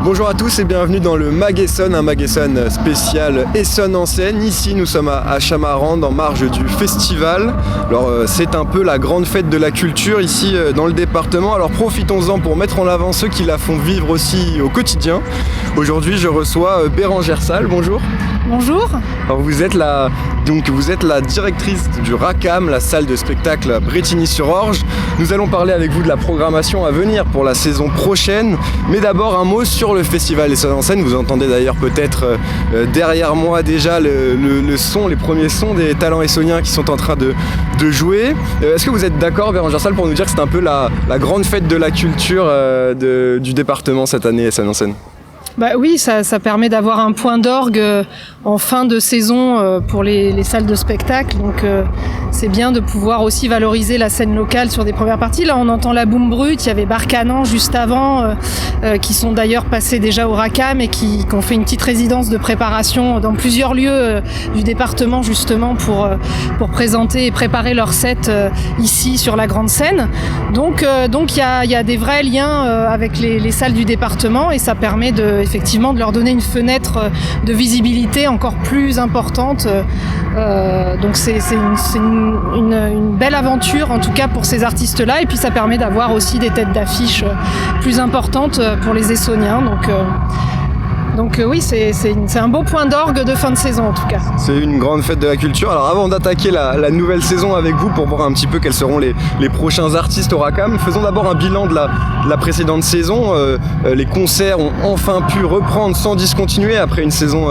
Bonjour à tous et bienvenue dans le Mag Essonne, un Mag Essonne spécial Essonne en scène. Ici nous sommes à Chamarande en marge du festival. Alors c'est un peu la grande fête de la culture ici dans le département. Alors profitons-en pour mettre en avant ceux qui la font vivre aussi au quotidien. Aujourd'hui je reçois Bérangère Salle, bonjour. Bonjour. Alors vous êtes la directrice du RACAM, la salle de spectacle à Brétigny-sur-Orge. Nous allons parler avec vous de la programmation à venir pour la saison prochaine. Mais d'abord un mot sur le festival Essonne en scène. Vous entendez d'ailleurs peut-être derrière moi déjà le son, les premiers sons des talents essoniens qui sont en train de jouer. Est-ce que vous êtes d'accord, Bérangère Salle, pour nous dire que c'est un peu la grande fête de la culture du département cette année, Essonne en scène? Bah oui, ça permet d'avoir un point d'orgue en fin de saison pour les salles de spectacle. Donc c'est bien de pouvoir aussi valoriser la scène locale sur des premières parties. Là, on entend la Boum Brut, il y avait Barcanan juste avant, qui sont d'ailleurs passés déjà au RACAM et qui ont fait une petite résidence de préparation dans plusieurs lieux du département justement pour présenter et préparer leur set ici sur la grande scène. Donc il y a des vrais liens avec les salles du département et ça permet effectivement de leur donner une fenêtre de visibilité encore plus importante. Donc c'est une belle aventure en tout cas pour ces artistes-là et puis ça permet d'avoir aussi des têtes d'affiche plus importantes pour les Essoniens. Donc oui, c'est un beau point d'orgue de fin de saison en tout cas. C'est une grande fête de la culture. Alors avant d'attaquer la nouvelle saison avec vous pour voir un petit peu quels seront les prochains artistes au RACAM, faisons d'abord un bilan de la précédente saison. Les concerts ont enfin pu reprendre sans discontinuer après une saison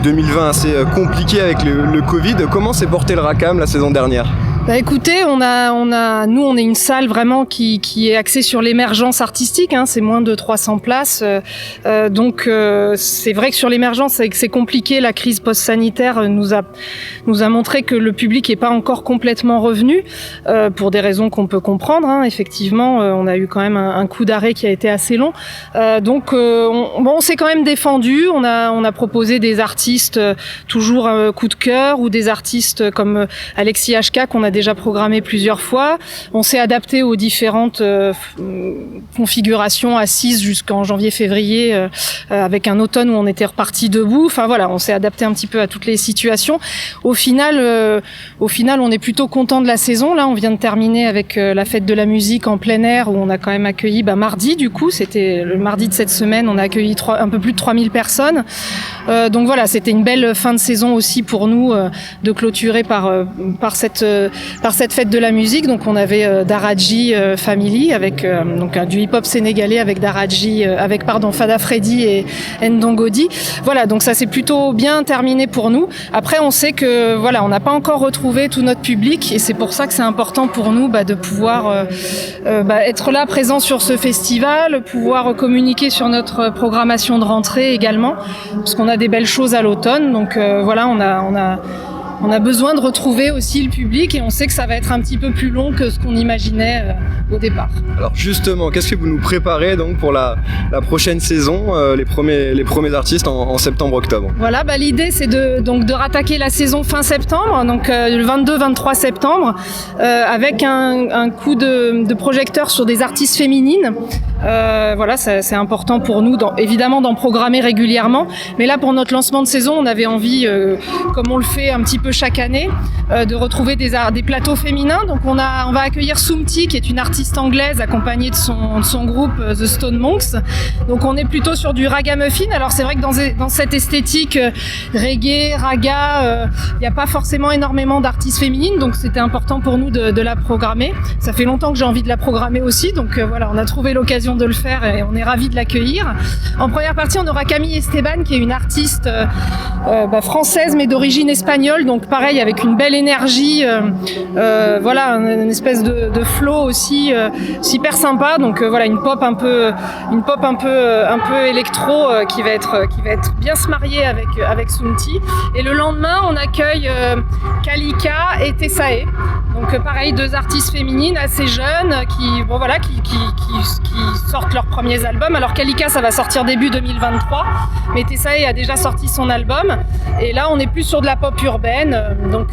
2020 assez compliquée avec le Covid. Comment s'est porté le RACAM la saison dernière ? Bah écoutez, nous on est une salle vraiment qui est axée sur l'émergence artistique, hein, c'est moins de 300 places, donc c'est vrai que sur l'émergence c'est compliqué, la crise post-sanitaire nous a montré que le public est pas encore complètement revenu, pour des raisons qu'on peut comprendre, hein, effectivement, on a eu quand même un coup d'arrêt qui a été assez long, donc on s'est quand même défendu, on a proposé des artistes toujours coup de cœur ou des artistes comme Alexis HK qu'on a déjà programmé plusieurs fois. On s'est adapté aux différentes configurations assises jusqu'en janvier-février avec un automne où on était reparti debout. Enfin voilà, on s'est adapté un petit peu à toutes les situations. Au final, on est plutôt content de la saison. Là, on vient de terminer avec la fête de la musique en plein air où on a quand même accueilli mardi du coup, c'était le mardi de cette semaine, on a accueilli un peu plus de 3000 personnes. Donc voilà, c'était une belle fin de saison aussi pour nous de clôturer par cette fête de la musique. Donc on avait Daraji Family avec donc du hip-hop sénégalais avec Daraji Fada Freddy et Ndongodi. Voilà, donc ça s'est plutôt bien terminé pour nous. Après on sait que voilà, on n'a pas encore retrouvé tout notre public et c'est pour ça que c'est important pour nous de pouvoir être là présent sur ce festival, pouvoir communiquer sur notre programmation de rentrée également parce qu'on a des belles choses à l'automne. Donc voilà, on a besoin de retrouver aussi le public et on sait que ça va être un petit peu plus long que ce qu'on imaginait au départ. Alors justement, qu'est-ce que vous nous préparez donc pour la prochaine saison, les premiers artistes en septembre-octobre? Voilà, l'idée c'est de rattaquer la saison fin septembre, donc le 22-23 septembre, avec un coup de projecteur sur des artistes féminines. Voilà, c'est important pour nous évidemment d'en programmer régulièrement, mais là pour notre lancement de saison, on avait envie, comme on le fait un petit peu chaque année, de retrouver des plateaux féminins. Donc on va accueillir Soumti qui est une artiste anglaise accompagnée de son groupe The Stone Monks. Donc on est plutôt sur du ragamuffin. Alors c'est vrai que dans cette esthétique reggae, raga, il n'y a pas forcément énormément d'artistes féminines, donc c'était important pour nous de la programmer. Ça fait longtemps que j'ai envie de la programmer aussi, donc voilà, on a trouvé l'occasion de le faire et on est ravis de l'accueillir. En première partie, on aura Camille Esteban qui est une artiste française mais d'origine espagnole, donc pareil avec une belle énergie, voilà, une espèce de flow aussi super sympa. Donc voilà, une pop un peu électro qui va être bien se marier avec Soumti. Et le lendemain, on accueille Kalika et Tessae. Donc pareil, deux artistes féminines assez jeunes qui sortent leurs premiers albums. Alors Kalika, ça va sortir début 2023, mais Tessae a déjà sorti son album. Et là, on est plus sur de la pop urbaine. Donc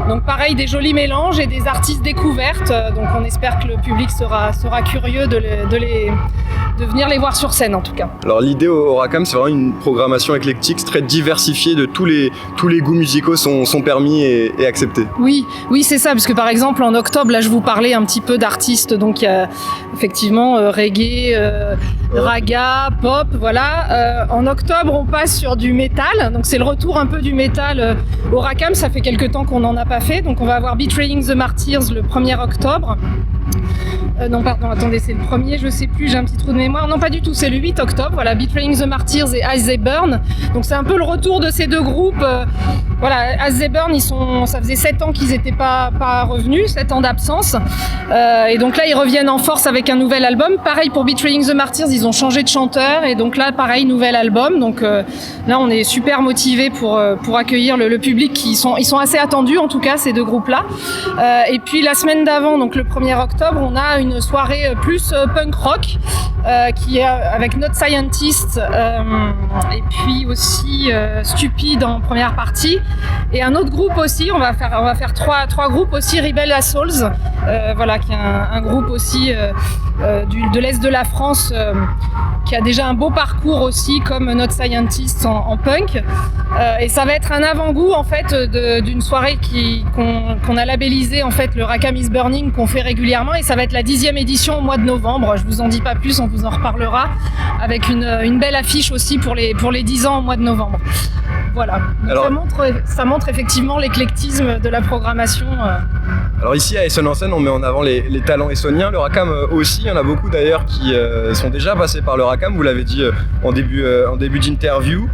Donc pareil, des jolis mélanges et des artistes découvertes. Donc on espère que le public sera curieux de venir les voir sur scène en tout cas. Alors l'idée au Racam, c'est vraiment une programmation éclectique, très diversifiée, de tous les goûts musicaux sont permis et acceptés. Oui, c'est ça, parce que par exemple en octobre, là je vous parlais un petit peu d'artistes, donc il y a effectivement reggae, raga, pop, voilà. En octobre, on passe sur du métal, donc c'est le retour un peu du métal au Racam, ça fait quelques temps qu'on n'en a pas fait, donc on va avoir Betraying the Martyrs le 1er octobre. Non, pardon, attendez, c'est le 1er, je sais plus, j'ai un petit trou de mémoire. Non, pas du tout, c'est le 8 octobre, voilà, Betraying the Martyrs et As They Burn. Donc c'est un peu le retour de ces deux groupes. Voilà, As They Burn, ça faisait 7 ans qu'ils n'étaient pas revenus, 7 ans d'absence. Et donc là, ils reviennent en force avec un nouvel album. Pareil pour Betraying the Martyrs, ils ont changé de chanteur. Et donc là, pareil, nouvel album. Donc là, on est super motivés pour accueillir le public. Ils sont assez attendus, en tout cas, ces deux groupes-là. Et puis la semaine d'avant, donc le 1er octobre, on a une soirée plus punk rock qui est avec Not Scientist et puis aussi Stupid en première partie. Et un autre groupe aussi, on va faire trois groupes aussi, Rebel Assholes, voilà, qui est un groupe aussi de l'Est de la France qui a déjà un beau parcours aussi comme Not Scientist en punk. Et ça va être un avant-goût en fait d'une soirée qu'on a labellisée en fait le Racam is Burning, qu'on fait régulièrement, et ça va être la 10e édition au mois de novembre. Je vous en dis pas plus, on vous en reparlera, avec une belle affiche aussi pour les 10 ans au mois de novembre. Voilà. Alors, ça montre effectivement l'éclectisme de la programmation. Alors ici à Essonnes-en-Seine, on met en avant les talents essonniens. Le Racam aussi, il y en a beaucoup d'ailleurs qui sont déjà passés par le Racam, vous l'avez dit en début d'interview.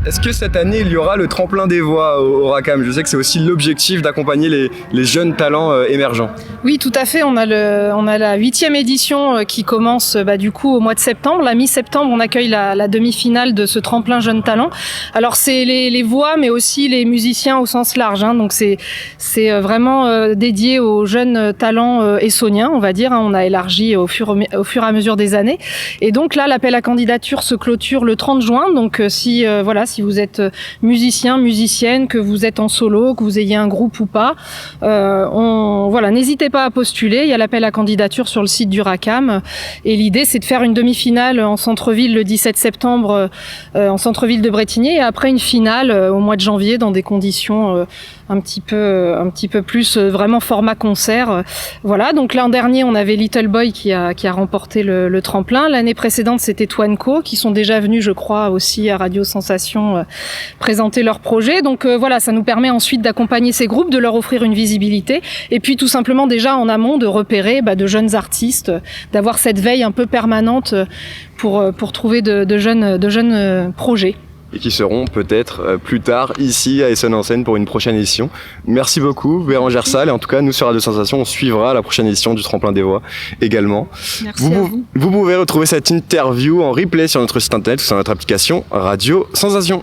Est-ce que cette année il y aura le tremplin des voix au Racam? Je sais que c'est aussi l'objectif d'accompagner les jeunes talents émergents. Oui, tout à fait. On a la 8e édition qui commence du coup au mois de septembre. La mi-septembre, on accueille la demi-finale de ce tremplin jeunes talents. Alors c'est les voix, mais aussi les musiciens au sens large. Hein. Donc c'est vraiment dédié aux jeunes talents essonniens, on va dire. Hein. On a élargi au fur et à mesure des années. Et donc là, l'appel à candidature se clôture le 30 juin. Donc si vous êtes musicien, musicienne, que vous êtes en solo, que vous ayez un groupe ou pas, n'hésitez pas à postuler. Il y a l'appel à candidature sur le site du Racam. Et l'idée, c'est de faire une demi-finale en centre-ville le 17 septembre, en centre-ville de Brétigny, et après une finale au mois de janvier dans des conditions un petit peu plus vraiment format concert. Voilà, donc l'an dernier, on avait Little Boy qui a remporté le tremplin. L'année précédente, c'était Twanco, qui sont déjà venus, je crois, aussi à Radio Sensation présenter leur projet. Donc voilà, ça nous permet ensuite d'accompagner ces groupes, de leur offrir une visibilité, et puis tout simplement déjà en amont de repérer de jeunes artistes, d'avoir cette veille un peu permanente pour trouver de jeunes projets. Et qui seront peut-être plus tard ici à Essonnes-en-Seine pour une prochaine édition. Merci beaucoup Bérangère Salle, et en tout cas nous sur Radio Sensation on suivra la prochaine édition du Tremplin des Voix également. Merci à vous. Vous pouvez retrouver cette interview en replay sur notre site internet ou sur notre application Radio Sensation.